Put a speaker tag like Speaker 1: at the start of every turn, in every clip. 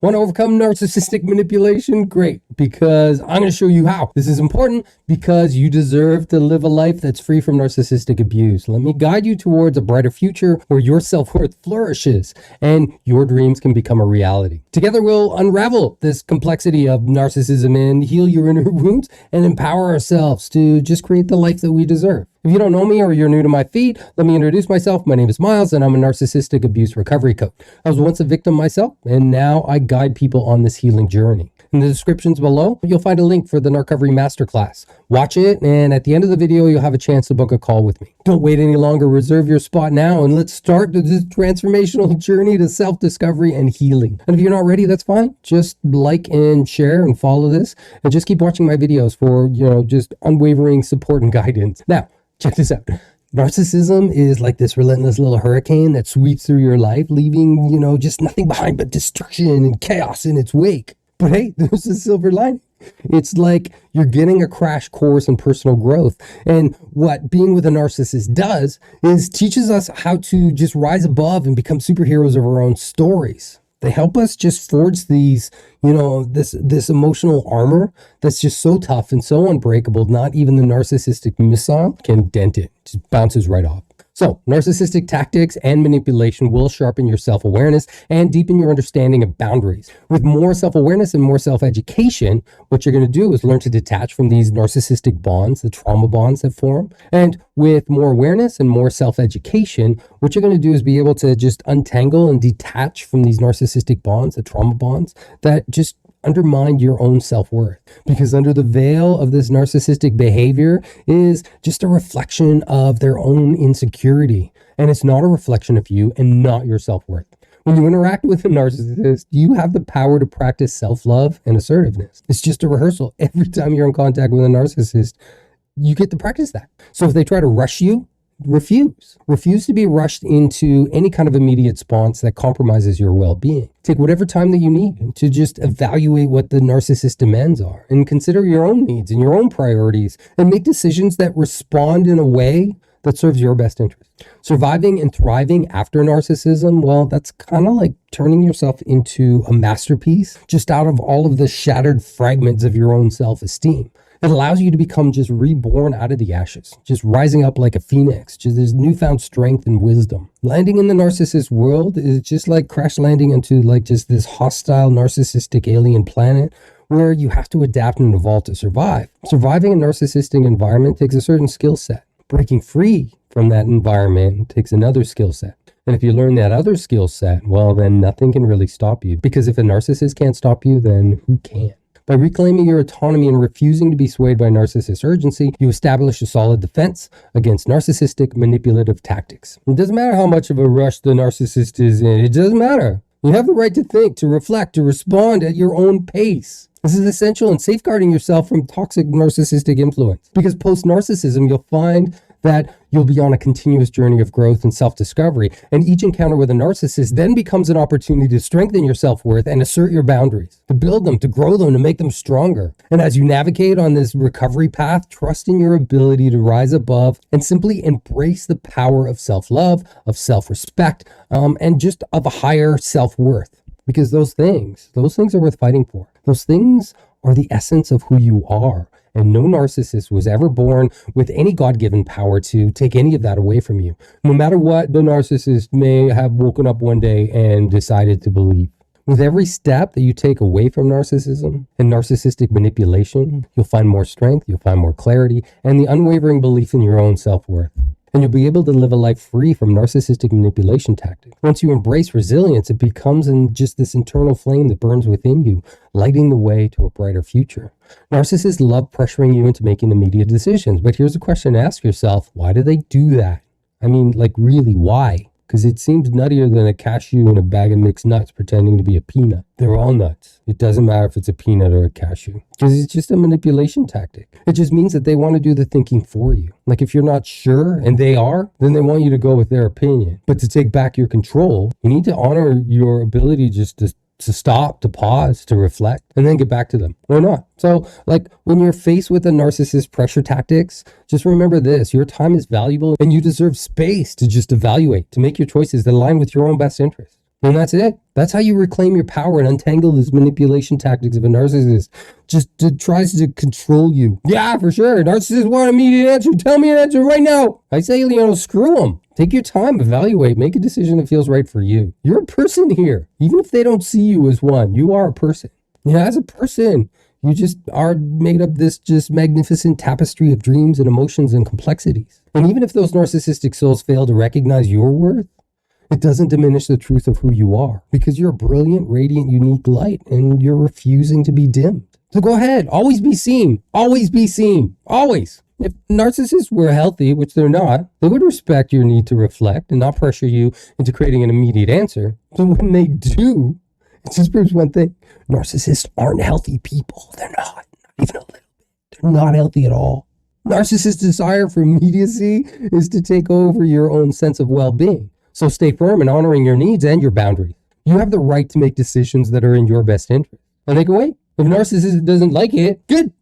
Speaker 1: Want to overcome narcissistic manipulation? Great, because I'm going to show you how. This is important because you deserve to live a life that's free from narcissistic abuse. Let me guide you towards a brighter future where your self-worth flourishes and your dreams can become a reality. Together, we'll unravel this complexity of narcissism and heal your inner wounds and empower ourselves to just create the life that we deserve. If you don't know me or you're new to my feed, let me introduce myself. My name is Miles and I'm a narcissistic abuse recovery coach. I was once a victim myself and now I guide people on this healing journey. In the descriptions below, you'll find a link for the Narcovery Masterclass. Watch it, and at the end of the video, you'll have a chance to book a call with me. Don't wait any longer. Reserve your spot now, and let's start this transformational journey to self-discovery and healing. And if you're not ready, that's fine. Just like and share and follow this, and just keep watching my videos for, just unwavering support and guidance. Now, check this out. Narcissism is like this relentless little hurricane that sweeps through your life, leaving, just nothing behind but destruction and chaos in its wake. But hey, there's a silver lining. It's like you're getting a crash course in personal growth. And what being with a narcissist does is teaches us how to just rise above and become superheroes of our own stories. They help us just forge these, this emotional armor that's just so tough and so unbreakable, not even the narcissistic missile can dent it. It just bounces right off. So, narcissistic tactics and manipulation will sharpen your self-awareness and deepen your understanding of boundaries. With more self-awareness and more self-education, what you're going to do is learn to detach from these narcissistic bonds, the trauma bonds that form. And with more awareness and more self-education, what you're going to do is be able to just untangle and detach from these narcissistic bonds, the trauma bonds, that just undermine your own self-worth, because under the veil of this narcissistic behavior is just a reflection of their own insecurity, and it's not a reflection of you and not your self-worth. When you interact with a narcissist, you have the power to practice self-love and assertiveness. It's just a rehearsal. Every time you're in contact with a narcissist, you get to practice that. So if they try to rush you, refuse to be rushed into any kind of immediate response that compromises your well-being. Take whatever time that you need to just evaluate what the narcissist demands are and consider your own needs and your own priorities and make decisions that respond in a way that serves your best interest. Surviving and thriving after narcissism, well, that's kind of like turning yourself into a masterpiece just out of all of the shattered fragments of your own self-esteem. It allows you to become just reborn out of the ashes, just rising up like a phoenix, just this newfound strength and wisdom. Landing in the narcissist world is just like crash landing into like just this hostile narcissistic alien planet where you have to adapt and evolve to survive. Surviving a narcissistic environment takes a certain skill set. Breaking free from that environment takes another skill set. And if you learn that other skill set, well, then nothing can really stop you. Because if a narcissist can't stop you, then who can? By reclaiming your autonomy and refusing to be swayed by narcissist urgency, you establish a solid defense against narcissistic manipulative tactics. It doesn't matter how much of a rush the narcissist is in. It doesn't matter. You have the right to think, to reflect, to respond at your own pace. This is essential in safeguarding yourself from toxic narcissistic influence. Because post-narcissism, you'll find that you'll be on a continuous journey of growth and self-discovery. And each encounter with a narcissist then becomes an opportunity to strengthen your self-worth and assert your boundaries, to build them, to grow them, to make them stronger. And as you navigate on this recovery path, trust in your ability to rise above and simply embrace the power of self-love, of self-respect, and just of a higher self-worth. Because those things are worth fighting for. Those things are the essence of who you are. And no narcissist was ever born with any God-given power to take any of that away from you, no matter what the narcissist may have woken up one day and decided to believe. With every step that you take away from narcissism and narcissistic manipulation, you'll find more strength, you'll find more clarity, and the unwavering belief in your own self-worth. And you'll be able to live a life free from narcissistic manipulation tactics. Once you embrace resilience, it becomes just this internal flame that burns within you, lighting the way to a brighter future. Narcissists love pressuring you into making immediate decisions. But here's a question to ask yourself. Why do they do that? I mean, like really, why? Because it seems nuttier than a cashew in a bag of mixed nuts pretending to be a peanut. They're all nuts. It doesn't matter if it's a peanut or a cashew. Because it's just a manipulation tactic. It just means that they want to do the thinking for you. Like if you're not sure, and they are, then they want you to go with their opinion. But to take back your control, you need to honor your ability just to stop, to pause, to reflect, and then get back to them or not. So like when you're faced with a narcissist pressure tactics, just remember this, your time is valuable and you deserve space to just evaluate, to make your choices that align with your own best interest. And that's it. That's how you reclaim your power and untangle these manipulation tactics of a narcissist. Just tries to control you. Yeah, for sure. Narcissists want an immediate answer. Tell me an answer right now. I say, screw them. Take your time, evaluate, make a decision that feels right for you. You're a person here. Even if they don't see you as one, you are a person. As a person, you just are made up this just magnificent tapestry of dreams and emotions and complexities. And even if those narcissistic souls fail to recognize your worth, it doesn't diminish the truth of who you are, because you're a brilliant, radiant, unique light, and you're refusing to be dimmed. So go ahead, always be seen, always be seen, always. If narcissists were healthy, which they're not, they would respect your need to reflect and not pressure you into creating an immediate answer. So when they do, it just proves one thing: narcissists aren't healthy people. They're not even a little bit. They're not healthy at all. Narcissists' desire for immediacy is to take over your own sense of well-being. So stay firm in honoring your needs and your boundaries. You have the right to make decisions that are in your best interest. And they can wait. If a narcissist doesn't like it, good.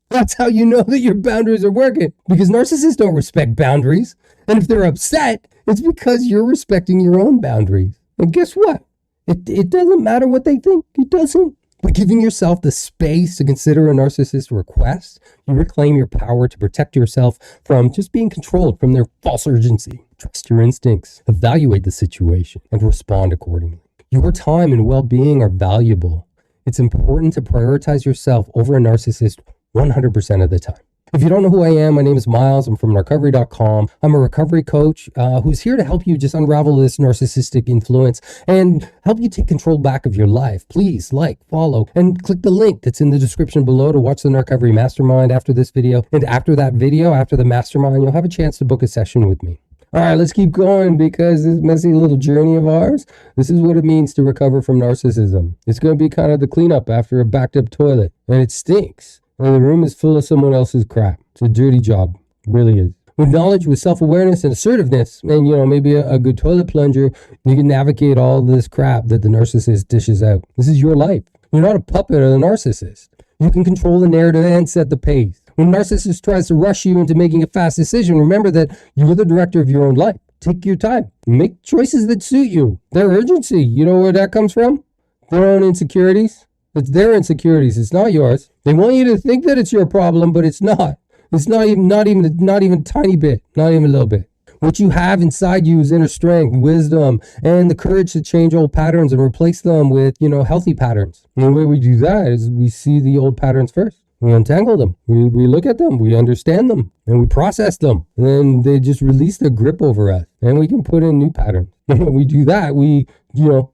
Speaker 1: That's how you know that your boundaries are working. Because narcissists don't respect boundaries. And if they're upset, it's because you're respecting your own boundaries. And guess what? It doesn't matter what they think. It doesn't. By giving yourself the space to consider a narcissist's request, you reclaim your power to protect yourself from just being controlled from their false urgency. Trust your instincts, evaluate the situation, and respond accordingly. Your time and well-being are valuable. It's important to prioritize yourself over a narcissist 100% of the time. If you don't know who I am, my name is Miles. I'm from Narcovery.com. I'm a recovery coach who's here to help you just unravel this narcissistic influence and help you take control back of your life. Please like, follow, and click the link that's in the description below to watch the Narcovery Mastermind after this video. And after that video, after the Mastermind, you'll have a chance to book a session with me. All right, let's keep going, because this messy little journey of ours, this is what it means to recover from narcissism. It's going to be kind of the cleanup after a backed up toilet, and it stinks. And the room is full of someone else's crap. It's a dirty job. It really is. With knowledge, with self-awareness and assertiveness, and maybe a good toilet plunger, you can navigate all this crap that the narcissist dishes out. This is your life. You're not a puppet of the narcissist. You can control the narrative and set the pace. When a narcissist tries to rush you into making a fast decision, remember that you're the director of your own life. Take your time. Make choices that suit you. Their urgency, you know where that comes from? Their own insecurities. It's their insecurities. It's not yours. They want you to think that it's your problem, but it's not. It's not even a tiny bit, not even a little bit. What you have inside you is inner strength, wisdom, and the courage to change old patterns and replace them with, healthy patterns. And the way we do that is we see the old patterns first. We untangle them. We look at them. We understand them. And we process them. And then they just release their grip over us. And we can put in new patterns. And when we do that, we,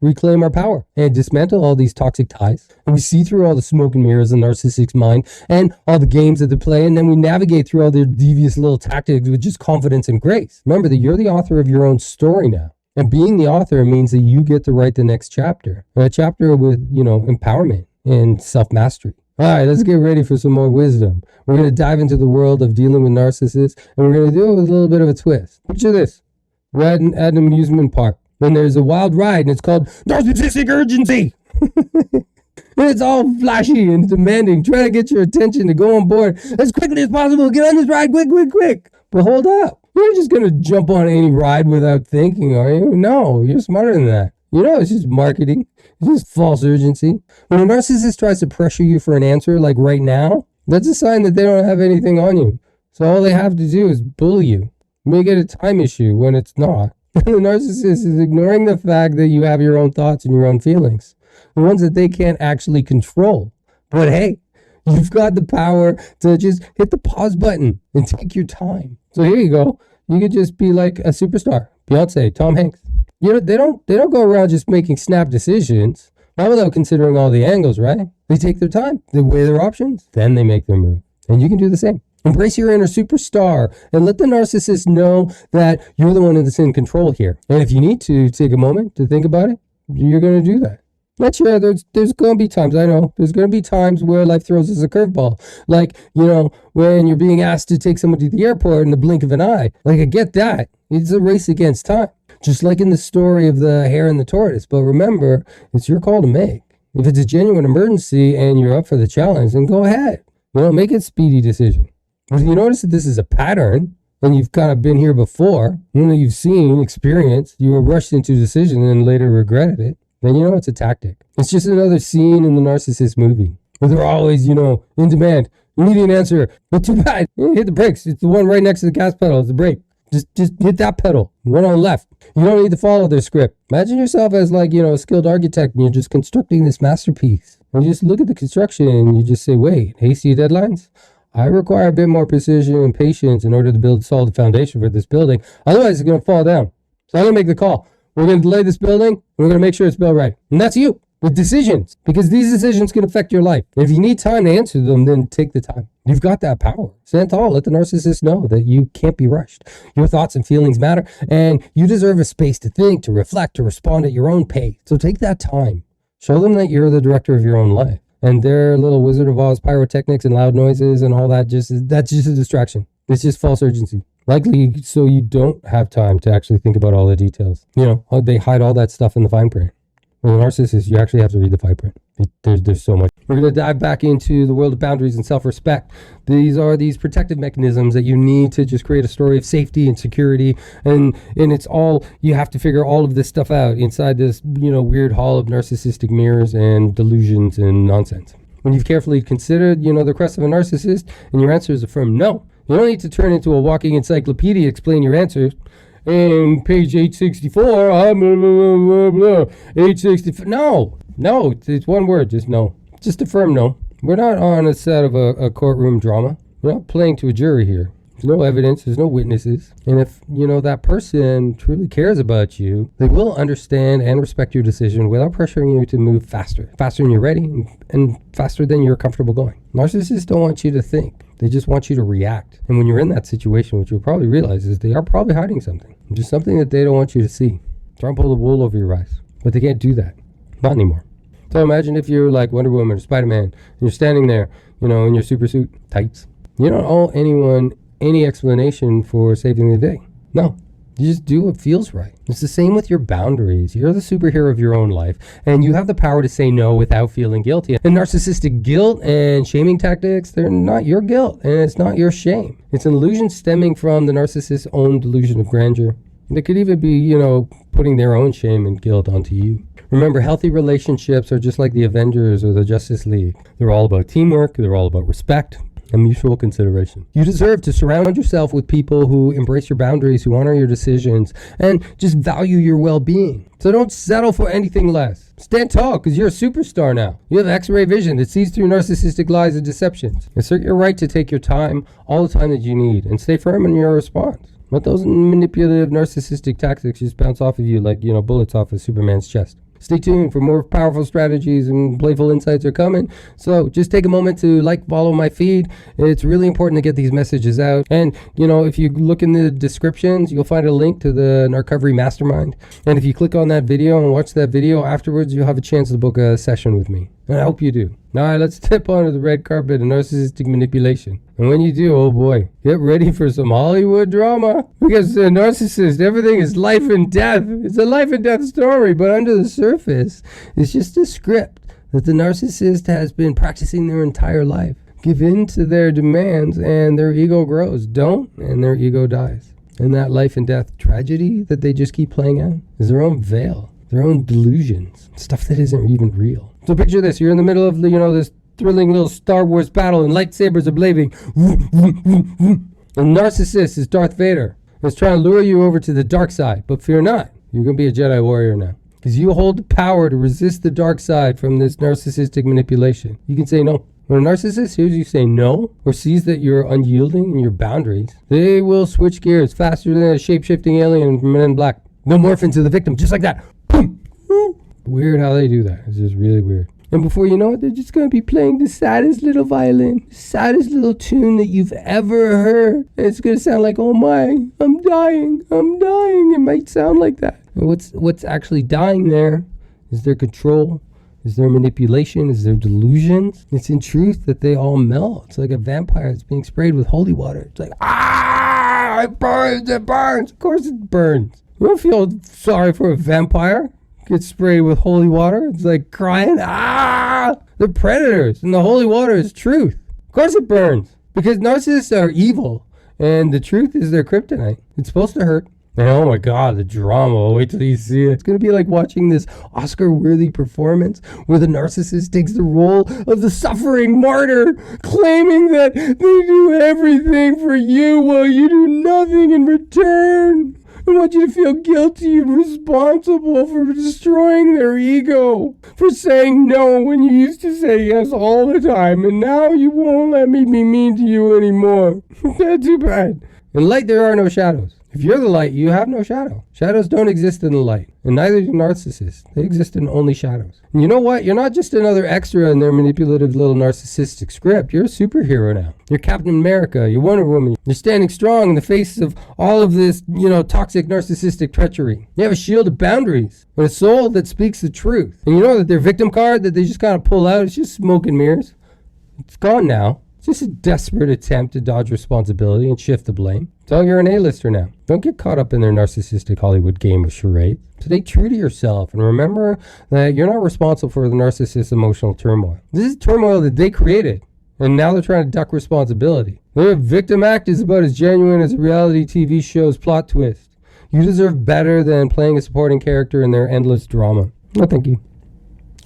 Speaker 1: reclaim our power and dismantle all these toxic ties. And we see through all the smoke and mirrors in the narcissistic's mind and all the games that they play. And then we navigate through all their devious little tactics with just confidence and grace. Remember that you're the author of your own story now. And being the author means that you get to write the next chapter. A chapter with, empowerment and self-mastery. All right, let's get ready for some more wisdom. We're going to dive into the world of dealing with narcissists, and we're going to do it with a little bit of a twist. Picture this. We're at an amusement park, and there's a wild ride, and it's called Narcissistic Urgency. And it's all flashy and demanding, trying to get your attention to go on board as quickly as possible. Get on this ride, quick, quick, quick. But hold up. You're not just going to jump on any ride without thinking, are you? No, you're smarter than that. It's just marketing. It's just false urgency. When a narcissist tries to pressure you for an answer, like right now, that's a sign that they don't have anything on you. So all they have to do is bully you. Make it a time issue when it's not. The narcissist is ignoring the fact that you have your own thoughts and your own feelings, the ones that they can't actually control. But hey, you've got the power to just hit the pause button and take your time. So here you go. You could just be like a superstar, Beyonce, Tom Hanks. They don't go around just making snap decisions, not without considering all the angles, right? They take their time, they weigh their options, then they make their move. And you can do the same. Embrace your inner superstar and let the narcissist know that you're the one that's in control here. And if you need to take a moment to think about it, you're going to do that. Not sure, there's going to be times, I know, there's going to be times where life throws us a curveball. Like, when you're being asked to take someone to the airport in the blink of an eye. Like, I get that. It's a race against time. Just like in the story of the hare and the tortoise. But remember, it's your call to make. If it's a genuine emergency and you're up for the challenge, then go ahead. Make a speedy decision. But if you notice that this is a pattern, and you've kind of been here before, you've seen, experienced, you were rushed into a decision and later regretted it, then you know it's a tactic. It's just another scene in the Narcissist movie where they're always, in demand. You need an answer, but too bad. Hit the brakes. It's the one right next to the gas pedal. It's the brake. Just hit that pedal. One on the left. You don't need to follow their script. Imagine yourself as a skilled architect and you're just constructing this masterpiece. And you just look at the construction and you just say, wait, hasty deadlines? I require a bit more precision and patience in order to build a solid foundation for this building. Otherwise, it's going to fall down. So I'm going to make the call. We're going to delay this building. And we're going to make sure it's built right. And that's you with decisions, because these decisions can affect your life. If you need time to answer them, then take the time. You've got that power. Stand tall. Let the narcissist know that you can't be rushed. Your thoughts and feelings matter, and you deserve a space to think, to reflect, to respond at your own pace. So take that time. Show them that you're the director of your own life. And their little Wizard of Oz pyrotechnics and loud noises and all that, that's just a distraction. It's just false urgency. Likely so you don't have time to actually think about all the details. They hide all that stuff in the fine print. With a narcissist, you actually have to read the fine print. There's so much. We're going to dive back into the world of boundaries and self-respect. These are these protective mechanisms that you need to just create a story of safety and security. And it's all, you have to figure all of this stuff out inside this, weird hall of narcissistic mirrors and delusions and nonsense. When you've carefully considered, the crest of a narcissist and your answer is a firm no, you don't need to turn into a walking encyclopedia to explain your answers. And page 864, blah, blah, blah, 864. No, it's one word, just no. Just a firm no. We're not on a set of a courtroom drama. We're not playing to a jury here. There's no evidence, there's no witnesses. And if, that person truly cares about you, they will understand and respect your decision without pressuring you to move faster than you're ready and faster than you're comfortable going. Narcissists don't want you to think. They just want you to react. And when you're in that situation, what you'll probably realize is they are probably hiding something. Just something that they don't want you to see. Trying to pull the wool over your eyes. But they can't do that. Not anymore. So imagine if you're like Wonder Woman or Spider-Man, and you're standing there, in your super suit tights. You don't owe anyone any explanation for saving the day. No. You just do what feels right. It's the same with your boundaries. You're the superhero of your own life, and you have the power to say no without feeling guilty. And narcissistic guilt and shaming tactics, they're not your guilt, and it's not your shame. It's an illusion stemming from the narcissist's own delusion of grandeur. They could even be, putting their own shame and guilt onto you. Remember, healthy relationships are just like the Avengers or the Justice League. They're all about teamwork. They're all about respect and mutual consideration. You deserve to surround yourself with people who embrace your boundaries, who honor your decisions, and just value your well-being. So don't settle for anything less. Stand tall, because you're a superstar now. You have X-ray vision that sees through narcissistic lies and deceptions. Assert your right to take your time, all the time that you need, and stay firm in your response. Let those manipulative narcissistic tactics just bounce off of you like, bullets off of Superman's chest. Stay tuned for more powerful strategies and playful insights are coming. So just take a moment to follow my feed. It's really important to get these messages out. And, if you look in the descriptions, you'll find a link to the Narcovery Mastermind. And if you click on that video and watch that video afterwards, you'll have a chance to book a session with me. And I hope you do. All right, let's step onto the red carpet of narcissistic manipulation. And when you do, oh boy, get ready for some Hollywood drama. Because the narcissist, everything is life and death. It's a life and death story, but under the surface, it's just a script that the narcissist has been practicing their entire life. Give in to their demands and their ego grows. Don't, and their ego dies. And that life and death tragedy that they just keep playing out is their own veil, their own delusions, stuff that isn't even real. So picture this, you're in the middle of, this thrilling little Star Wars battle and lightsabers are blazing. And narcissist is Darth Vader. He's trying to lure you over to the dark side. But fear not, you're going to be a Jedi warrior now. Because you hold the power to resist the dark side from this narcissistic manipulation. You can say no. When a narcissist hears you say no, or sees that you're unyielding in your boundaries, they will switch gears faster than a shape-shifting alien from Men in Black. They'll morph into the victim, just like that. Weird how they do that. It's just really weird. And before you know it, they're just going to be playing the saddest little violin, the saddest little tune that you've ever heard. And it's going to sound like, oh my, I'm dying. It might sound like that. And what's actually dying there is their control, is their manipulation, is their delusions. It's in truth that they all melt. It's like a vampire that's being sprayed with holy water. It's like, it burns. Of course it burns. You don't feel sorry for a vampire. Gets sprayed with holy water. It's like crying, they're predators, and the holy water is truth. Of course it burns, because narcissists are evil, And the truth is their kryptonite. It's supposed to hurt. And oh my God, the drama. Wait till you see it. It's going to be like watching this Oscar-worthy performance where the narcissist takes the role of the suffering martyr, claiming that they do everything for you while you do nothing in return. I want you to feel guilty and responsible for destroying their ego, for saying no when you used to say yes all the time, and now you won't let me be mean to you anymore. That's too bad. In light, there are no shadows. If you're the light, you have no shadow. Shadows don't exist in the light, and neither do narcissists. They exist in only shadows. And you know what? You're not just another extra in their manipulative little narcissistic script. You're a superhero now. You're Captain America. You're Wonder Woman. You're standing strong in the face of all of this, toxic narcissistic treachery. You have a shield of boundaries and a soul that speaks the truth. And you know that their victim card that they just kind of pull out, it's just smoke and mirrors. It's gone now. It's just a desperate attempt to dodge responsibility and shift the blame. Tell you're an A-lister now. Don't get caught up in their narcissistic Hollywood game of charade. Stay true to yourself and remember that you're not responsible for the narcissist's emotional turmoil. This is turmoil that they created, and now they're trying to duck responsibility. Their victim act is about as genuine as a reality TV show's plot twist. You deserve better than playing a supporting character in their endless drama. No, thank you.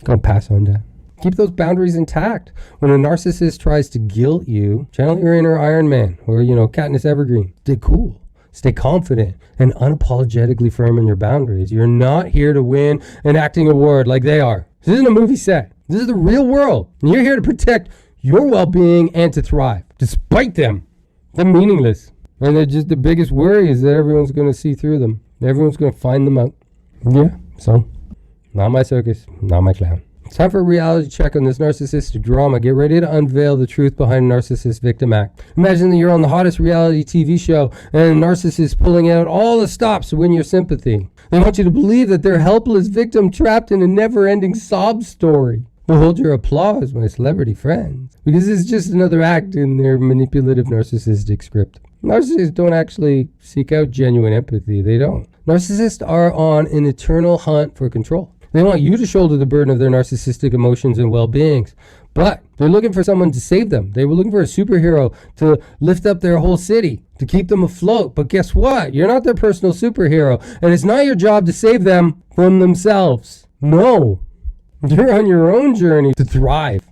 Speaker 1: Gonna pass on that. Keep those boundaries intact. When a narcissist tries to guilt you, channel your inner Iron Man or, Katniss Evergreen. Stay cool, stay confident, and unapologetically firm in your boundaries. You're not here to win an acting award like they are. This isn't a movie set. This is the real world. And you're here to protect your well-being and to thrive. Despite them, they're meaningless. And they're just the biggest worry is that everyone's going to see through them. Everyone's going to find them out. Yeah, so, not my circus, not my clown. It's time for a reality check on this narcissistic drama. Get ready to unveil the truth behind narcissist victim act. Imagine that you're on the hottest reality TV show and a narcissist pulling out all the stops to win your sympathy. They want you to believe that they're a helpless victim trapped in a never-ending sob story. Well, hold your applause, my celebrity friends, because it's just another act in their manipulative narcissistic script. Narcissists don't actually seek out genuine empathy. They don't. Narcissists are on an eternal hunt for control. They want you to shoulder the burden of their narcissistic emotions and well-beings, but they're looking for someone to save them. They were looking for a superhero to lift up their whole city, to keep them afloat. But guess what? You're not their personal superhero, and it's not your job to save them from themselves. No, you're on your own journey to thrive.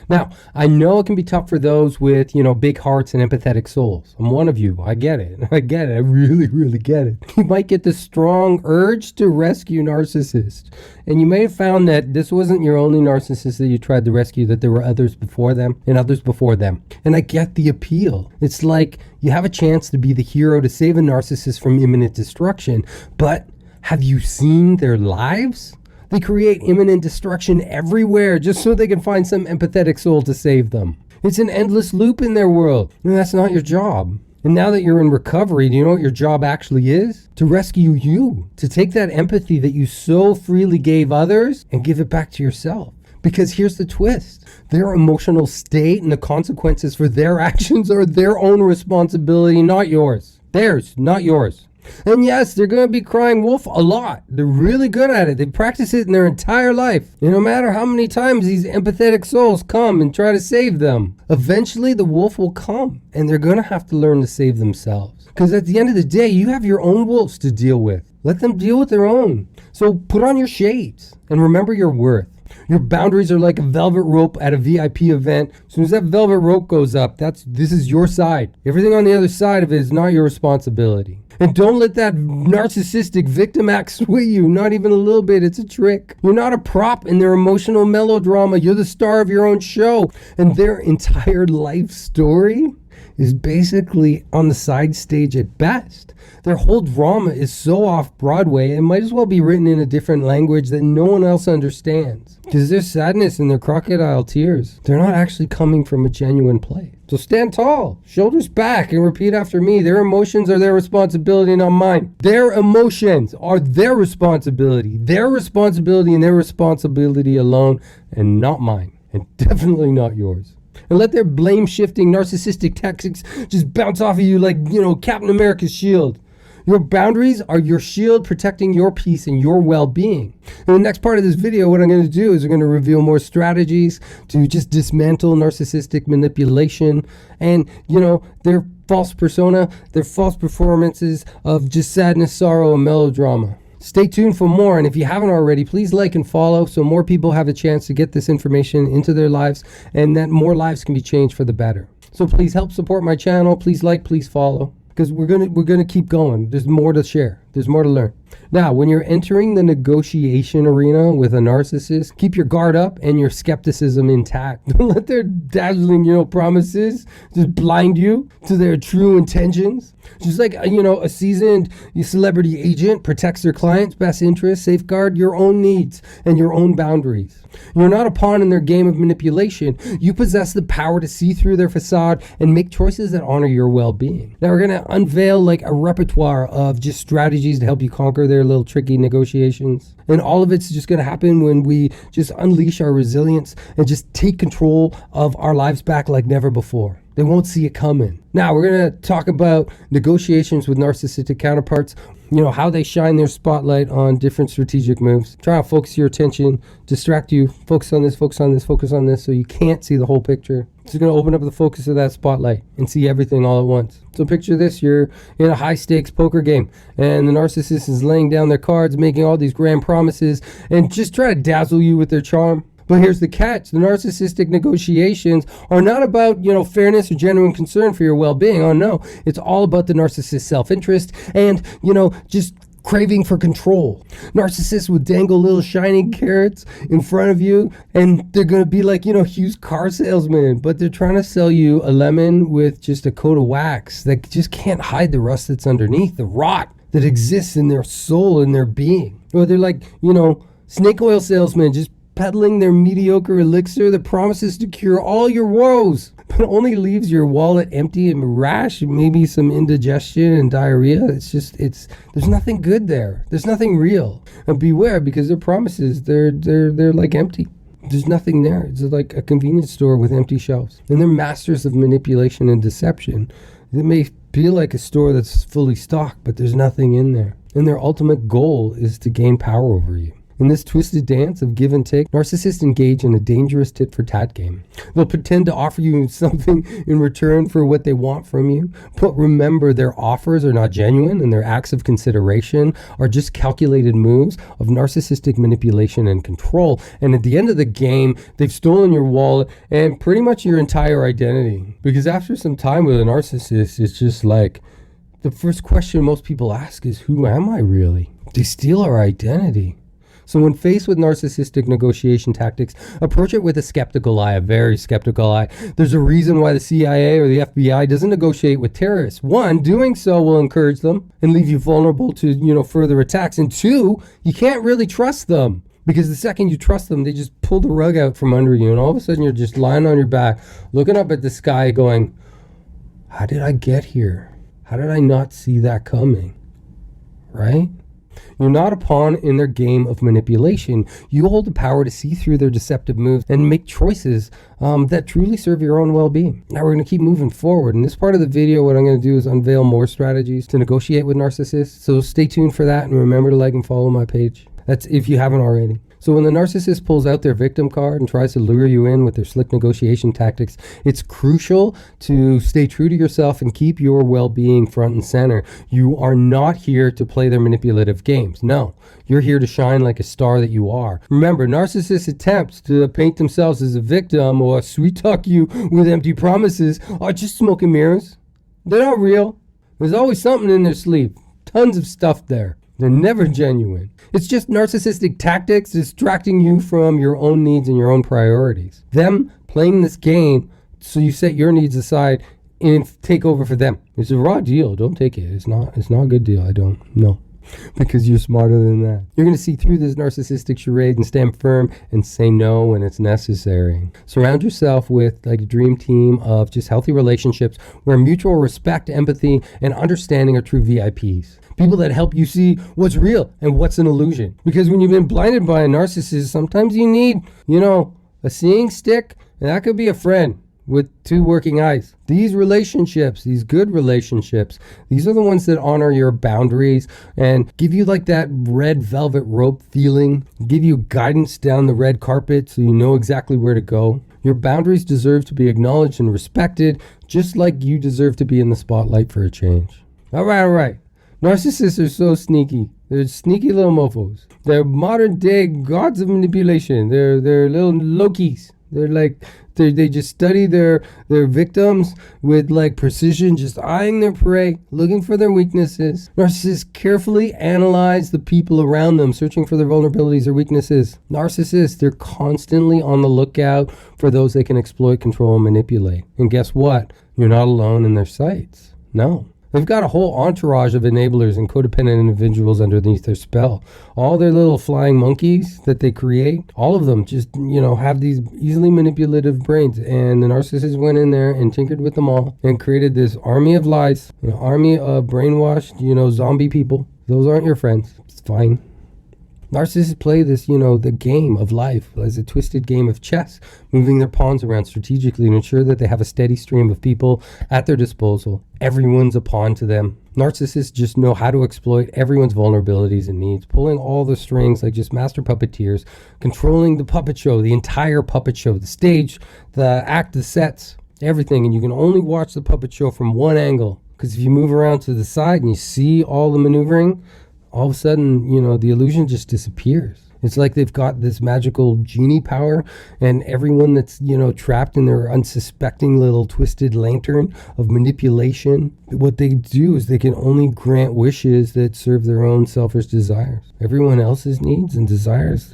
Speaker 1: Now, I know it can be tough for those with, big hearts and empathetic souls. I'm one of you. I get it. I really, really get it. You might get this strong urge to rescue narcissists. And you may have found that this wasn't your only narcissist that you tried to rescue, that there were others before them and others before them. And I get the appeal. It's like you have a chance to be the hero to save a narcissist from imminent destruction. But have you seen their lives? They create imminent destruction everywhere just so they can find some empathetic soul to save them. It's an endless loop in their world, and that's not your job. And now that you're in recovery, do you know what your job actually is? To rescue you, to take that empathy that you so freely gave others and give it back to yourself. Because here's the twist. Their emotional state and the consequences for their actions are their own responsibility, not yours. Theirs, not yours. And yes, they're going to be crying wolf a lot. They're really good at it. They practice it in their entire life. And no matter how many times these empathetic souls come and try to save them, eventually the wolf will come and they're going to have to learn to save themselves. Because at the end of the day, you have your own wolves to deal with. Let them deal with their own. So put on your shades and remember your worth. Your boundaries are like a velvet rope at a VIP event. As soon as that velvet rope goes up, this is your side. Everything on the other side of it is not your responsibility. And don't let that narcissistic victim act sway you, not even a little bit. It's a trick. You're not a prop in their emotional melodrama. You're the star of your own show. And their entire life story is basically on the side stage at best. Their whole drama is so off Broadway, it might as well be written in a different language that no one else understands. Because their sadness and their crocodile tears, they're not actually coming from a genuine place. So stand tall, shoulders back, and repeat after me. Their emotions are their responsibility, not mine. Their emotions are their responsibility and their responsibility alone, and not mine, and definitely not yours. And let their blame-shifting narcissistic tactics just bounce off of you like, Captain America's shield. Your boundaries are your shield protecting your peace and your well-being. In the next part of this video, what I'm going to do is I'm going to reveal more strategies to just dismantle narcissistic manipulation and, their false persona, their false performances of just sadness, sorrow, and melodrama. Stay tuned for more, and if you haven't already, please like and follow so more people have a chance to get this information into their lives and that more lives can be changed for the better. So please help support my channel. Please like, please follow, because we're gonna keep going. There's more to share. There's more to learn. Now, when you're entering the negotiation arena with a narcissist, keep your guard up and your skepticism intact. Don't let their dazzling, promises just blind you to their true intentions. Just like, a seasoned celebrity agent protects their client's best interests, safeguard your own needs and your own boundaries. You're not a pawn in their game of manipulation. You possess the power to see through their facade and make choices that honor your well-being. Now, we're going to unveil like a repertoire of just strategies to help you conquer their little tricky negotiations. And all of it's just going to happen when we just unleash our resilience and just take control of our lives back like never before. They won't see it coming. Now, we're going to talk about negotiations with narcissistic counterparts, how they shine their spotlight on different strategic moves. Try to focus your attention, distract you, focus on this, focus on this, focus on this, so you can't see the whole picture. It's going to open up the focus of that spotlight and see everything all at once. So picture this, you're in a high-stakes poker game, and the narcissist is laying down their cards, making all these grand promises, and just try to dazzle you with their charm. But here's the catch. The narcissistic negotiations are not about, fairness or genuine concern for your well-being. Oh, no. It's all about the narcissist's self-interest and, just craving for control. Narcissists would dangle little shiny carrots in front of you, and they're going to be like, huge car salesmen, but they're trying to sell you a lemon with just a coat of wax that just can't hide the rust that's underneath, the rot that exists in their soul and their being. Or they're like, snake oil salesmen just peddling their mediocre elixir that promises to cure all your woes, but only leaves your wallet empty and rash, and maybe some indigestion and diarrhea. There's nothing good there. There's nothing real. And beware, because their promises, they're like empty. There's nothing there. It's like a convenience store with empty shelves. And they're masters of manipulation and deception. It may feel like a store that's fully stocked, but there's nothing in there. And their ultimate goal is to gain power over you. In this twisted dance of give and take, narcissists engage in a dangerous tit-for-tat game. They'll pretend to offer you something in return for what they want from you, but remember, their offers are not genuine, and their acts of consideration are just calculated moves of narcissistic manipulation and control. And at the end of the game, they've stolen your wallet and pretty much your entire identity. Because after some time with a narcissist, it's just like, the first question most people ask is, who am I really? They steal our identity. So when faced with narcissistic negotiation tactics, approach it with a skeptical eye, a very skeptical eye. There's a reason why the CIA or the FBI doesn't negotiate with terrorists. One, doing so will encourage them and leave you vulnerable to, further attacks. And two, you can't really trust them, because the second you trust them, they just pull the rug out from under you. And all of a sudden you're just lying on your back, looking up at the sky going, how did I get here? How did I not see that coming? Right? You're not a pawn in their game of manipulation. You hold the power to see through their deceptive moves and make choices that truly serve your own well-being. Now we're going to keep moving forward. In this part of the video, what I'm going to do is unveil more strategies to negotiate with narcissists. So stay tuned for that, and remember to like and follow my page. That's if you haven't already. So when the narcissist pulls out their victim card and tries to lure you in with their slick negotiation tactics, it's crucial to stay true to yourself and keep your well-being front and center. You are not here to play their manipulative games. No, you're here to shine like a star that you are. Remember, narcissists' attempts to paint themselves as a victim or sweet-talk you with empty promises are just smoke and mirrors. They're not real. There's always something in their sleeve. Tons of stuff there. They're never genuine. It's just narcissistic tactics distracting you from your own needs and your own priorities. Them playing this game so you set your needs aside and take over for them. It's a raw deal. Don't take it. It's not a good deal. I don't know. Because you're smarter than that. You're going to see through this narcissistic charade and stand firm and say no when it's necessary. Surround yourself with like a dream team of just healthy relationships where mutual respect, empathy, and understanding are true VIPs. People that help you see what's real and what's an illusion. Because when you've been blinded by a narcissist, sometimes you need, a seeing stick, and that could be a friend with two working eyes. These relationships, these good relationships, these are the ones that honor your boundaries and give you like that red velvet rope feeling, give you guidance down the red carpet so you know exactly where to go. Your boundaries deserve to be acknowledged and respected, just like you deserve to be in the spotlight for a change. All right. Narcissists are so sneaky. They're sneaky little mofos. They're modern day gods of manipulation. They're little Lokis. They're like, they just study their victims with like precision, just eyeing their prey, looking for their weaknesses. Narcissists carefully analyze the people around them, searching for their vulnerabilities or weaknesses. Narcissists, they're constantly on the lookout for those they can exploit, control, and manipulate. And guess what? You're not alone in their sights. No. They've got a whole entourage of enablers and codependent individuals underneath their spell. All their little flying monkeys that they create, all of them just, have these easily manipulative brains. And the narcissist went in there and tinkered with them all and created this army of lies, an army of brainwashed, zombie people. Those aren't your friends. It's fine. Narcissists play this, the game of life as a twisted game of chess, moving their pawns around strategically to ensure that they have a steady stream of people at their disposal. Everyone's a pawn to them. Narcissists just know how to exploit everyone's vulnerabilities and needs, pulling all the strings like just master puppeteers, controlling the puppet show, the entire puppet show, the stage, the act, the sets, everything. And you can only watch the puppet show from one angle, because if you move around to the side and you see all the maneuvering, all of a sudden, the illusion just disappears. It's like they've got this magical genie power, and everyone that's, trapped in their unsuspecting little twisted lantern of manipulation, what they do is they can only grant wishes that serve their own selfish desires. Everyone else's needs and desires,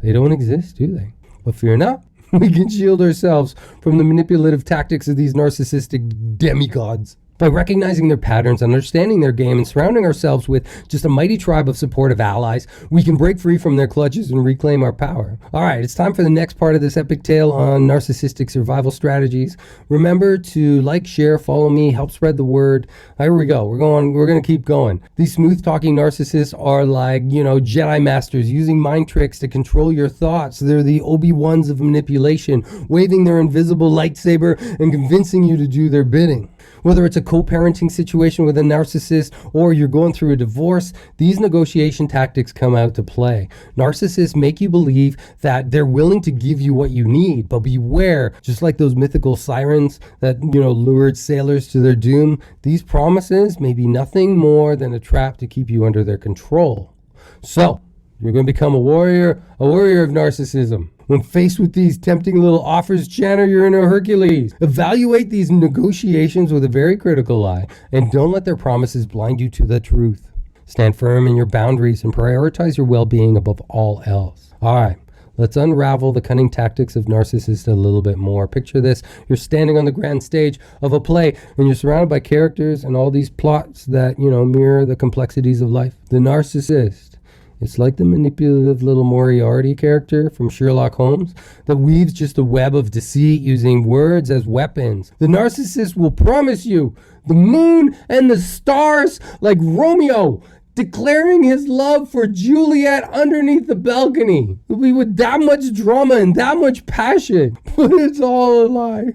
Speaker 1: they don't exist, do they? But fear not. We can shield ourselves from the manipulative tactics of these narcissistic demigods. By recognizing their patterns, understanding their game, and surrounding ourselves with just a mighty tribe of supportive allies, we can break free from their clutches and reclaim our power. All right, it's time for the next part of this epic tale on narcissistic survival strategies. Remember to like, share, follow me, help spread the word. Here we go. We're going to keep going. These smooth-talking narcissists are like, Jedi masters using mind tricks to control your thoughts. They're the Obi-Wans of manipulation, waving their invisible lightsaber and convincing you to do their bidding. Whether it's a co-parenting situation with a narcissist or you're going through a divorce, these negotiation tactics come out to play. Narcissists make you believe that they're willing to give you what you need, but beware, just like those mythical sirens that, lured sailors to their doom, these promises may be nothing more than a trap to keep you under their control. So, you're going to become a warrior of narcissism. When faced with these tempting little offers, channel your inner Hercules. Evaluate these negotiations with a very critical eye, and don't let their promises blind you to the truth. Stand firm in your boundaries and prioritize your well-being above all else. All right, let's unravel the cunning tactics of narcissists a little bit more. Picture this. You're standing on the grand stage of a play, and you're surrounded by characters and all these plots that, mirror the complexities of life. The narcissist. It's like the manipulative little Moriarty character from Sherlock Holmes that weaves just a web of deceit using words as weapons. The narcissist will promise you the moon and the stars like Romeo, declaring his love for Juliet underneath the balcony. It'll be with that much drama and that much passion. But it's all a lie.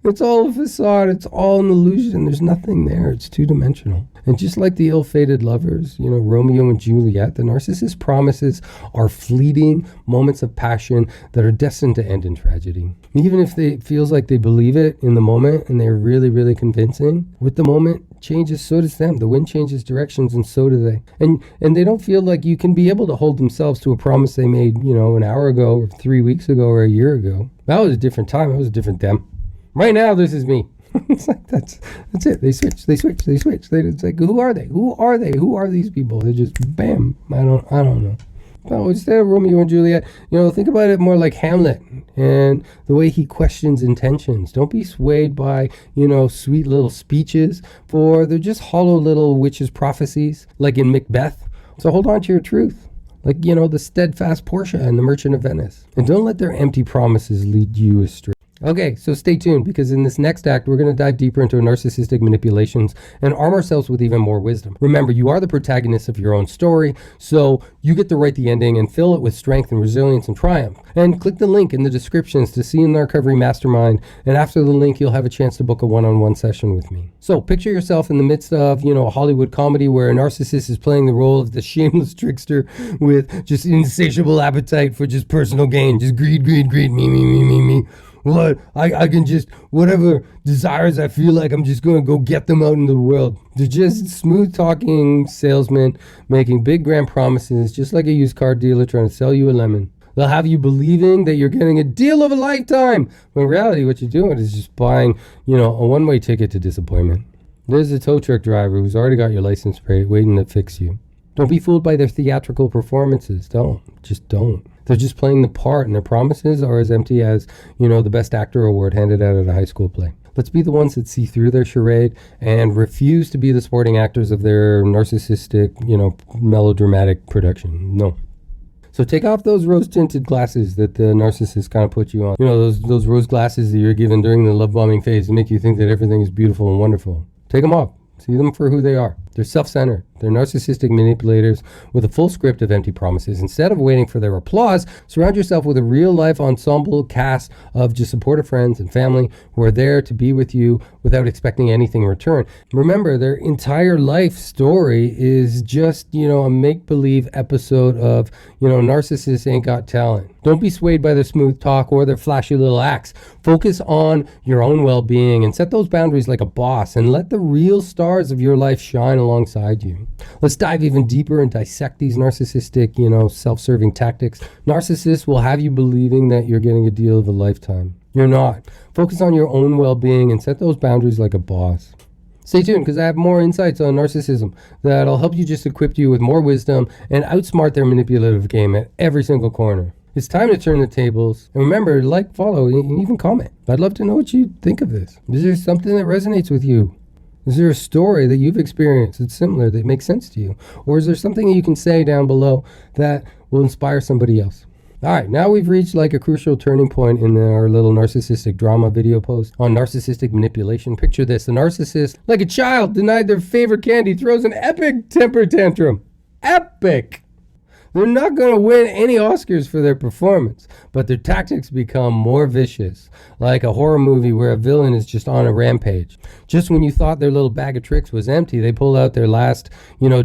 Speaker 1: It's all a facade. It's all an illusion. There's nothing there. It's two-dimensional. And just like the ill-fated lovers, Romeo and Juliet, the narcissist promises are fleeting moments of passion that are destined to end in tragedy. Even if it feels like they believe it in the moment and they're really, really convincing, with the moment changes, so does them. The wind changes directions and so do they. And they don't feel like you can be able to hold themselves to a promise they made, an hour ago or 3 weeks ago or a year ago. That was a different time. That was a different them. Right now, this is me. It's like, that's it. They switch. It's like, who are they? Who are these people? They just, bam. I don't know. But instead of Romeo and Juliet, think about it more like Hamlet and the way he questions intentions. Don't be swayed by, sweet little speeches, for they're just hollow little witches' prophecies, like in Macbeth. So hold on to your truth. Like, the steadfast Portia and the Merchant of Venice. And don't let their empty promises lead you astray. Okay, so stay tuned, because in this next act, we're going to dive deeper into narcissistic manipulations and arm ourselves with even more wisdom. Remember, you are the protagonist of your own story, so you get to write the ending and fill it with strength and resilience and triumph. And click the link in the descriptions to see the Narcovery Mastermind, and after the link, you'll have a chance to book a one-on-one session with me. So picture yourself in the midst of, a Hollywood comedy where a narcissist is playing the role of the shameless trickster with just insatiable appetite for just personal gain, just greed, me. What? I can just, whatever desires I feel like, I'm just going to go get them out into the world. They're just smooth talking salesmen making big grand promises, just like a used car dealer trying to sell you a lemon. They'll have you believing that you're getting a deal of a lifetime. When in reality, what you're doing is just buying, a one-way ticket to disappointment. There's a tow truck driver who's already got your license plate waiting to fix you. Don't be fooled by their theatrical performances. Just don't. They're just playing the part, and their promises are as empty as, the Best Actor award handed out at a high school play. Let's be the ones that see through their charade and refuse to be the supporting actors of their narcissistic, melodramatic production. No. So take off those rose-tinted glasses that the narcissist kind of put you on. Those rose glasses that you're given during the love bombing phase to make you think that everything is beautiful and wonderful. Take them off. See them for who they are. They're self-centered. They're narcissistic manipulators with a full script of empty promises. Instead of waiting for their applause, surround yourself with a real-life ensemble cast of just supportive friends and family who are there to be with you without expecting anything in return. Remember, their entire life story is just, a make-believe episode of, Narcissists Ain't Got Talent. Don't be swayed by their smooth talk or their flashy little acts. Focus on your own well-being and set those boundaries like a boss, and let the real stars of your life shine alongside you. Let's dive even deeper and dissect these narcissistic, self-serving tactics. Narcissists will have you believing that you're getting a deal of a lifetime. You're not. Focus on your own well-being and set those boundaries like a boss. Stay tuned, because I have more insights on narcissism that'll help you just equip you with more wisdom and outsmart their manipulative game at every single corner. It's time to turn the tables. And remember, like, follow, and even comment. I'd love to know what you think of this. Is there something that resonates with you? Is there a story that you've experienced that's similar, that makes sense to you? Or is there something that you can say down below that will inspire somebody else? All right, now we've reached like a crucial turning point in our little narcissistic drama video post on narcissistic manipulation. Picture this: the narcissist, like a child denied their favorite candy, throws an epic temper tantrum. Epic! They're not going to win any Oscars for their performance, but their tactics become more vicious, like a horror movie where a villain is just on a rampage. Just when you thought their little bag of tricks was empty, they pull out their last,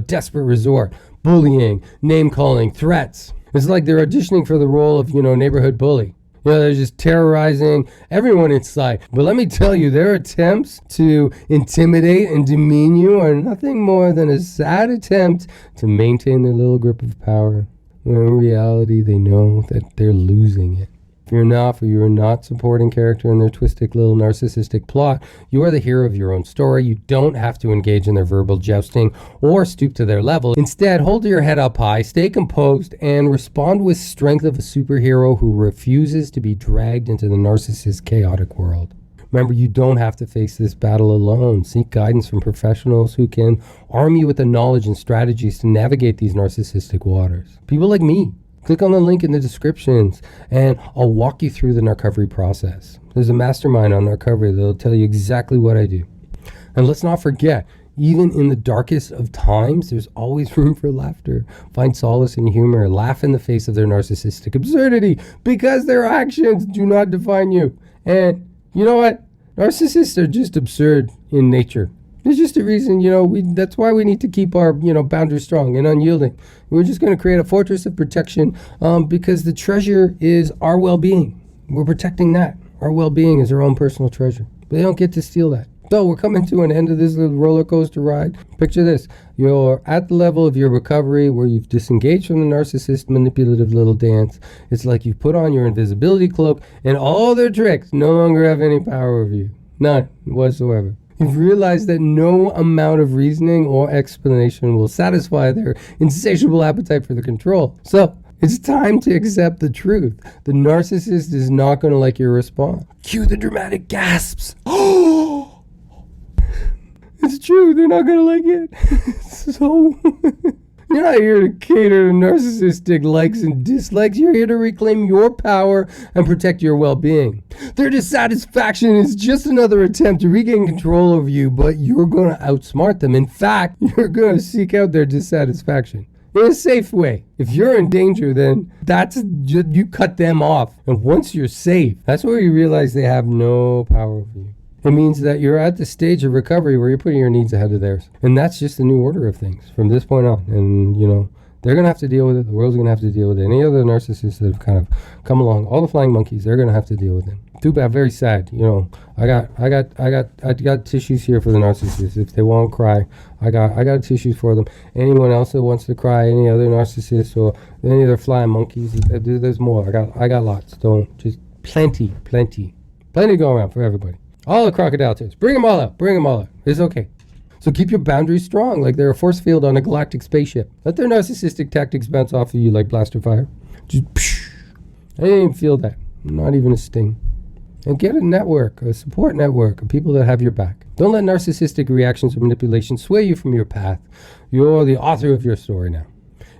Speaker 1: desperate resort: bullying, name-calling, threats. It's like they're auditioning for the role of, neighborhood bully. They're just terrorizing everyone in sight. But let me tell you, their attempts to intimidate and demean you are nothing more than a sad attempt to maintain their little grip of power, when in reality they know that they're losing it. If you're not supporting character in their twisted little narcissistic plot, you are the hero of your own story. You don't have to engage in their verbal jousting or stoop to their level. Instead, hold your head up high, stay composed, and respond with strength of a superhero who refuses to be dragged into the narcissist's chaotic world. Remember, you don't have to face this battle alone. Seek guidance from professionals who can arm you with the knowledge and strategies to navigate these narcissistic waters. People like me. Click on the link in the descriptions and I'll walk you through the Narcovery process. There's a mastermind on Narcovery that'll tell you exactly what I do. And let's not forget, even in the darkest of times, there's always room for laughter. Find solace in humor. Laugh in the face of their narcissistic absurdity, because their actions do not define you. And you know what? Narcissists are just absurd in nature. There's just a reason, that's why we need to keep our, boundaries strong and unyielding. We're just going to create a fortress of protection because the treasure is our well-being. We're protecting that. Our well-being is our own personal treasure. They don't get to steal that. So we're coming to an end of this little roller coaster ride. Picture this. You're at the level of your recovery where you've disengaged from the narcissist manipulative little dance. It's like you've put on your invisibility cloak and all their tricks no longer have any power over you. None whatsoever. You've realized that no amount of reasoning or explanation will satisfy their insatiable appetite for the control. So it's time to accept the truth. The narcissist is not going to like your response. Cue the dramatic gasps. Oh, it's true. They're not going to like it. So you're not here to cater to narcissistic likes and dislikes. You're here to reclaim your power and protect your well-being. Their dissatisfaction is just another attempt to regain control over you, but you're going to outsmart them. In fact, you're going to seek out their dissatisfaction in a safe way. If you're in danger, then you cut them off. And once you're safe, that's where you realize they have no power over you. It means that you're at the stage of recovery where you're putting your needs ahead of theirs. And that's just the new order of things from this point on. And, they're going to have to deal with it. The world's going to have to deal with it. Any other narcissists that have kind of come along, all the flying monkeys, they're going to have to deal with it. Too bad, very sad. You know, I got tissues here for the narcissists. If they won't cry, I got tissues for them. Anyone else that wants to cry, any other narcissists or any other flying monkeys, there's more. I got lots. Don't just plenty to go around for everybody. All the crocodile tears. Bring them all out. It's okay. So keep your boundaries strong, like they're a force field on a galactic spaceship. Let their narcissistic tactics bounce off of you like blaster fire. Just psh. I didn't even feel that. Not even a sting. And get a network, a support network of people that have your back. Don't let narcissistic reactions or manipulation sway you from your path. You're the author of your story now.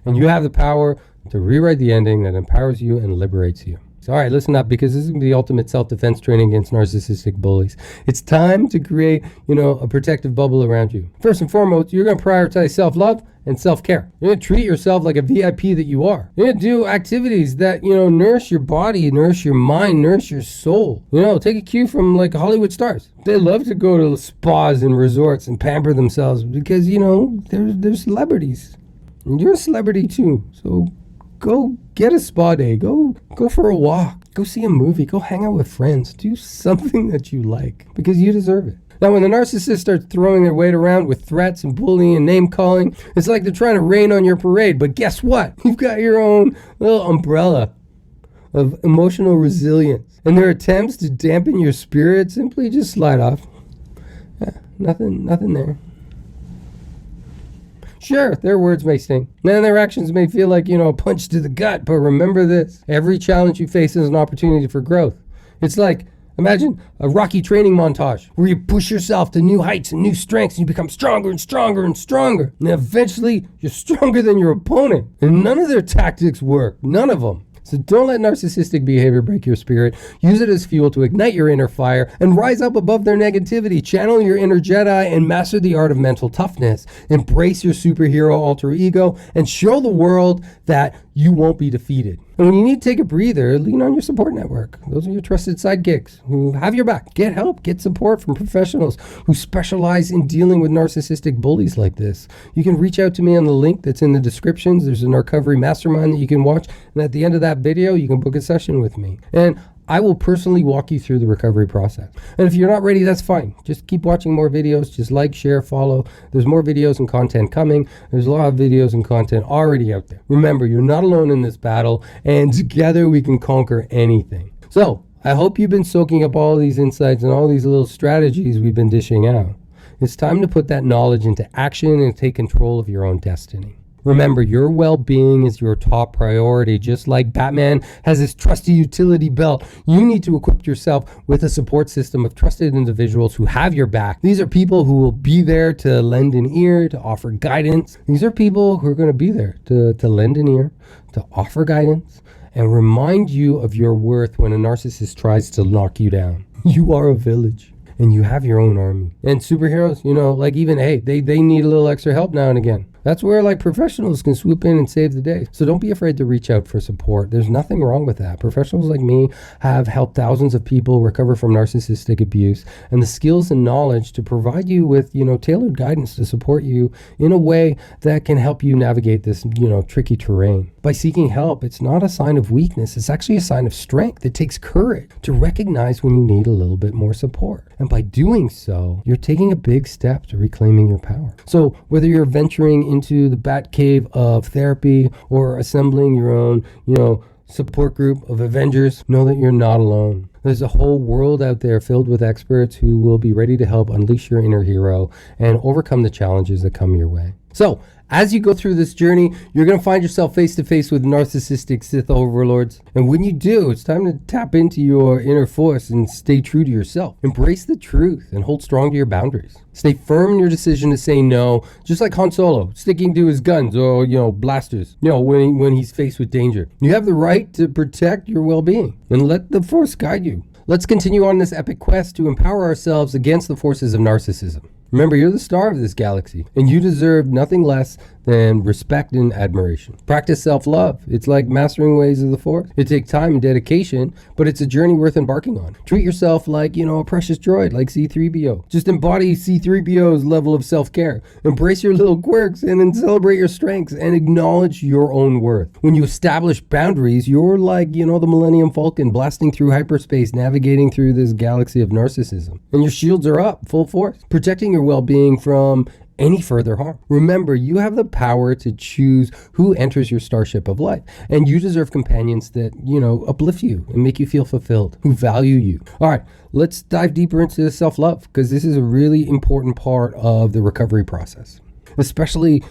Speaker 1: And you have the power to rewrite the ending that empowers you and liberates you. So, all right, listen up, because this is the ultimate self-defense training against narcissistic bullies. It's time to create, a protective bubble around you. First and foremost, you're going to prioritize self-love and self-care. You're going to treat yourself like a VIP that you are. You're going to do activities that, nourish your body, nourish your mind, nourish your soul. Take a cue from like Hollywood stars. They love to go to spas and resorts and pamper themselves because, they're celebrities. And you're a celebrity too, so go get a spa day. Go for a walk. Go see a movie. Go hang out with friends. Do something that you like because you deserve it. Now, when the narcissist starts throwing their weight around with threats and bullying and name calling, it's like they're trying to rain on your parade. But guess what? You've got your own little umbrella of emotional resilience. And their attempts to dampen your spirit simply just slide off. Yeah, nothing there. Sure, their words may sting, and their actions may feel like, a punch to the gut, but remember this. Every challenge you face is an opportunity for growth. It's like, imagine a Rocky training montage where you push yourself to new heights and new strengths and you become stronger and stronger and stronger. And eventually, you're stronger than your opponent. And none of their tactics work. None of them. So don't let narcissistic behavior break your spirit. Use it as fuel to ignite your inner fire and rise up above their negativity. Channel your inner Jedi and master the art of mental toughness. Embrace your superhero alter ego and show the world that you won't be defeated. And when you need to take a breather, lean on your support network. Those are your trusted sidekicks who have your back. Get help, get support from professionals who specialize in dealing with narcissistic bullies like this. You can reach out to me on the link that's in the descriptions. There's a Narcovery mastermind that you can watch. And at the end of that video, you can book a session with me. And I will personally walk you through the recovery process. And if you're not ready, that's fine. Just keep watching more videos. Just like, share, follow. There's more videos and content coming. There's a lot of videos and content already out there. Remember, you're not alone in this battle, and together we can conquer anything. So I hope you've been soaking up all these insights and all these little strategies we've been dishing out. It's time to put that knowledge into action and take control of your own destiny. Remember, your well-being is your top priority. Just like Batman has his trusty utility belt, you need to equip yourself with a support system of trusted individuals who have your back. These are people who will be there to lend an ear, to offer guidance. These are people who are going to be there to lend an ear, to offer guidance, and remind you of your worth when a narcissist tries to knock you down. You are a village. And you have your own army. And superheroes, they need a little extra help now and again. That's where professionals can swoop in and save the day. So don't be afraid to reach out for support. There's nothing wrong with that. Professionals like me have helped thousands of people recover from narcissistic abuse and the skills and knowledge to provide you with, tailored guidance to support you in a way that can help you navigate this, tricky terrain. By seeking help, it's not a sign of weakness. It's actually a sign of strength. It takes courage to recognize when you need a little bit more support. And by doing so, you're taking a big step to reclaiming your power. So whether you're venturing into the bat cave of therapy or assembling your own, support group of Avengers, know that you're not alone. There's a whole world out there filled with experts who will be ready to help unleash your inner hero and overcome the challenges that come your way. So, as you go through this journey, you're going to find yourself face to face with narcissistic Sith overlords. And when you do, it's time to tap into your inner force and stay true to yourself. Embrace the truth and hold strong to your boundaries. Stay firm in your decision to say no, just like Han Solo, sticking to his guns or, blasters, when he's faced with danger. You have the right to protect your well-being and let the force guide you. Let's continue on this epic quest to empower ourselves against the forces of narcissism. Remember, you're the star of this galaxy, and you deserve nothing less than respect and admiration. Practice self-love. It's like mastering ways of the force. It takes time and dedication, but it's a journey worth embarking on. Treat yourself like, a precious droid, like C-3PO. Just embody C-3PO's level of self-care. Embrace your little quirks and then celebrate your strengths and acknowledge your own worth. When you establish boundaries, you're like, the Millennium Falcon blasting through hyperspace, navigating through this galaxy of narcissism. And your shields are up, full force, protecting your well-being from any further harm. Remember, you have the power to choose who enters your starship of life, and you deserve companions that, uplift you and make you feel fulfilled, who value you. All right, let's dive deeper into self-love, because this is a really important part of the recovery process, especially,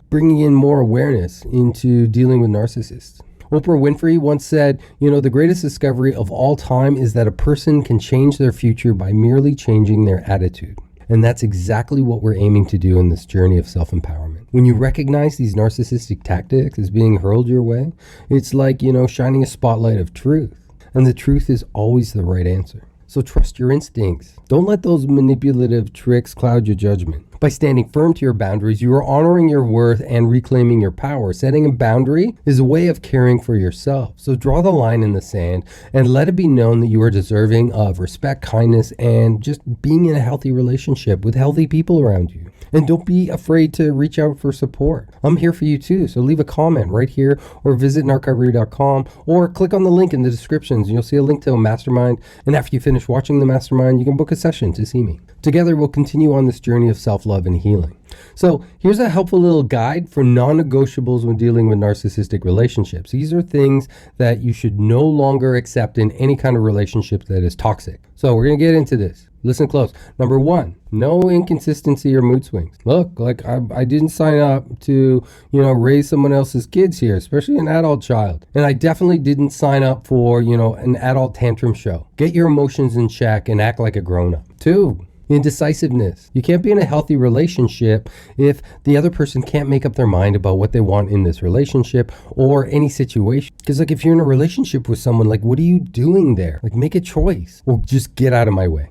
Speaker 1: bringing in more awareness into dealing with narcissists. Oprah Winfrey once said, the greatest discovery of all time is that a person can change their future by merely changing their attitude. And that's exactly what we're aiming to do in this journey of self-empowerment. When you recognize these narcissistic tactics as being hurled your way, it's like, shining a spotlight of truth. And the truth is always the right answer. So trust your instincts. Don't let those manipulative tricks cloud your judgment. By standing firm to your boundaries, you are honoring your worth and reclaiming your power. Setting a boundary is a way of caring for yourself. So draw the line in the sand and let it be known that you are deserving of respect, kindness, and just being in a healthy relationship with healthy people around you. And don't be afraid to reach out for support. I'm here for you too, so leave a comment right here or visit narcovery.com or click on the link in the descriptions and you'll see a link to a mastermind. And after you finish watching the mastermind, you can book a session to see me. Together, we'll continue on this journey of self-love and healing. So here's a helpful little guide for non-negotiables when dealing with narcissistic relationships. These are things that you should no longer accept in any kind of relationship that is toxic. So we're going to get into this. Listen close. Number 1, no inconsistency or mood swings. Look, like I didn't sign up to, raise someone else's kids here, especially an adult child. And I definitely didn't sign up for, an adult tantrum show. Get your emotions in check and act like a grown-up. 2, indecisiveness. You can't be in a healthy relationship if the other person can't make up their mind about what they want in this relationship or any situation. Because if you're in a relationship with someone, what are you doing there? Make a choice or just get out of my way.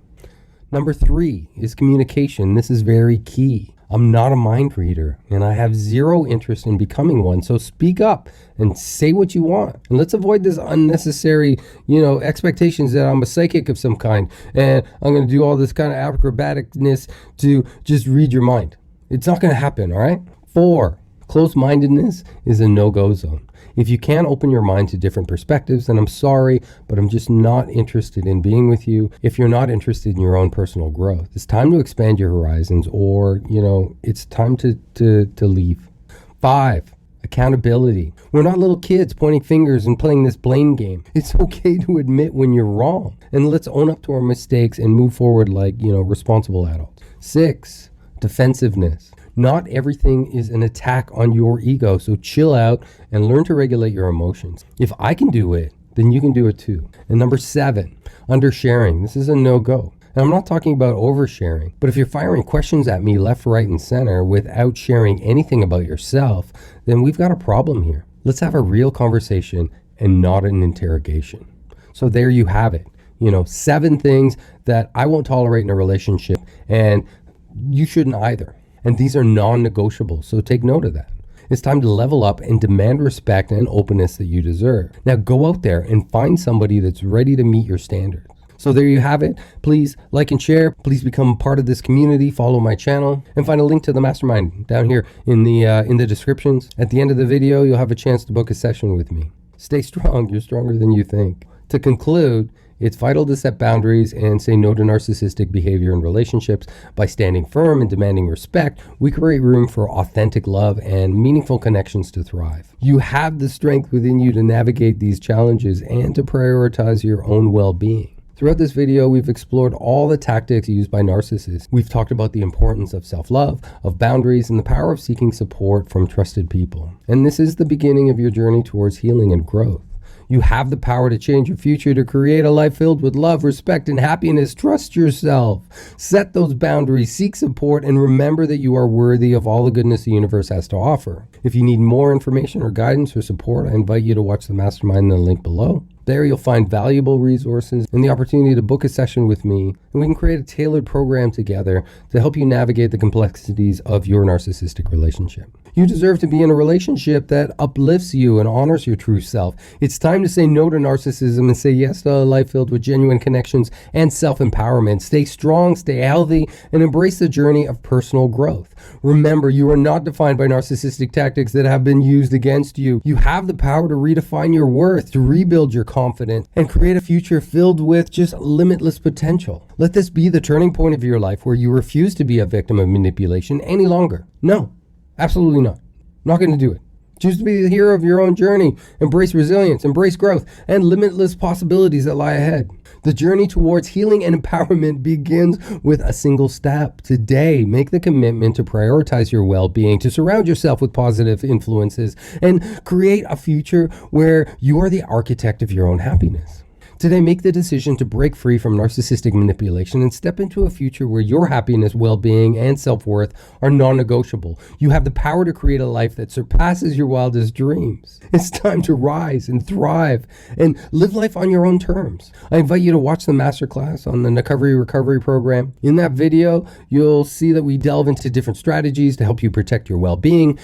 Speaker 1: Number 3 is communication. This is very key. I'm not a mind reader and I have zero interest in becoming one. So speak up and say what you want. And let's avoid this unnecessary, expectations that I'm a psychic of some kind and I'm going to do all this kind of acrobaticness to just read your mind. It's not going to happen, all right? 4, closed-mindedness is a no-go zone. If you can't open your mind to different perspectives, then I'm sorry, but I'm just not interested in being with you. If you're not interested in your own personal growth, it's time to expand your horizons or, it's time to leave. 5, accountability. We're not little kids pointing fingers and playing this blame game. It's okay to admit when you're wrong. And let's own up to our mistakes and move forward like, responsible adults. 6, defensiveness. Not everything is an attack on your ego, so chill out and learn to regulate your emotions. If I can do it, then you can do it too. And number 7, undersharing. This is a no-go. And I'm not talking about oversharing, but if you're firing questions at me left, right, and center without sharing anything about yourself, then we've got a problem here. Let's have a real conversation and not an interrogation. So there you have it. 7 things that I won't tolerate in a relationship, and you shouldn't either. And these are non-negotiable, so take note of that. It's time to level up and demand respect and openness that you deserve. Now go out there and find somebody that's ready to meet your standards. So there you have it. Please like and share. Please become part of this community. Follow my channel and find a link to the mastermind down here in the descriptions. At the end of the video, you'll have a chance to book a session with me. Stay strong. You're stronger than you think. To conclude, it's vital to set boundaries and say no to narcissistic behavior in relationships. By standing firm and demanding respect, we create room for authentic love and meaningful connections to thrive. You have the strength within you to navigate these challenges and to prioritize your own well-being. Throughout this video, we've explored all the tactics used by narcissists. We've talked about the importance of self-love, of boundaries, and the power of seeking support from trusted people. And this is the beginning of your journey towards healing and growth. You have the power to change your future, to create a life filled with love, respect, and happiness. Trust yourself. Set those boundaries, seek support, and remember that you are worthy of all the goodness the universe has to offer. If you need more information or guidance or support, I invite you to watch the mastermind in the link below. There you'll find valuable resources and the opportunity to book a session with me and we can create a tailored program together to help you navigate the complexities of your narcissistic relationship. You deserve to be in a relationship that uplifts you and honors your true self. It's time to say no to narcissism and say yes to a life filled with genuine connections and self-empowerment. Stay strong, stay healthy, and embrace the journey of personal growth. Remember, you are not defined by narcissistic tactics that have been used against you. You have the power to redefine your worth, to rebuild your confidence, and create a future filled with just limitless potential. Let this be the turning point of your life where you refuse to be a victim of manipulation any longer. No. Absolutely not. Not going to do it. Choose to be the hero of your own journey. Embrace resilience, embrace growth, and limitless possibilities that lie ahead. The journey towards healing and empowerment begins with a single step. Today, make the commitment to prioritize your well-being, to surround yourself with positive influences, and create a future where you are the architect of your own happiness. Today, make the decision to break free from narcissistic manipulation and step into a future where your happiness, well-being, and self-worth are non-negotiable. You have the power to create a life that surpasses your wildest dreams. It's time to rise and thrive and live life on your own terms. I invite you to watch the Masterclass on the Narcovery recovery program. In that video, you'll see that we delve into different strategies to help you protect your well-being,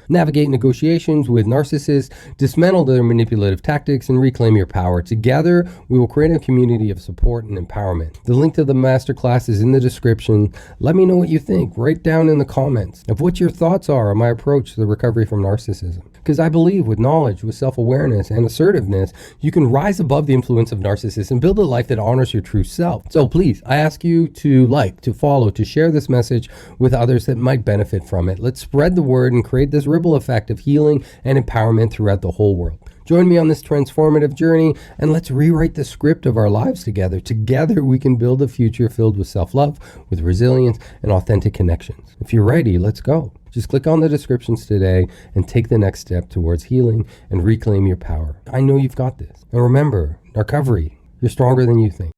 Speaker 1: navigate negotiations with narcissists, dismantle their manipulative tactics, and reclaim your power. Together, we will create a community of support and empowerment. The link to the masterclass is in the description. Let me know what you think. Write down in the comments of what your thoughts are on my approach to the recovery from narcissism. Because I believe with knowledge, with self-awareness and assertiveness, you can rise above the influence of narcissists and build a life that honors your true self. So please, I ask you to like, to follow, to share this message with others that might benefit from it. Let's spread the word and create this ripple effect of healing and empowerment throughout the whole world. Join me on this transformative journey and let's rewrite the script of our lives together. Together, we can build a future filled with self-love, with resilience, and authentic connections. If you're ready, let's go. Just click on the descriptions today and take the next step towards healing and reclaim your power. I know you've got this. And remember, Narcovery, you're stronger than you think.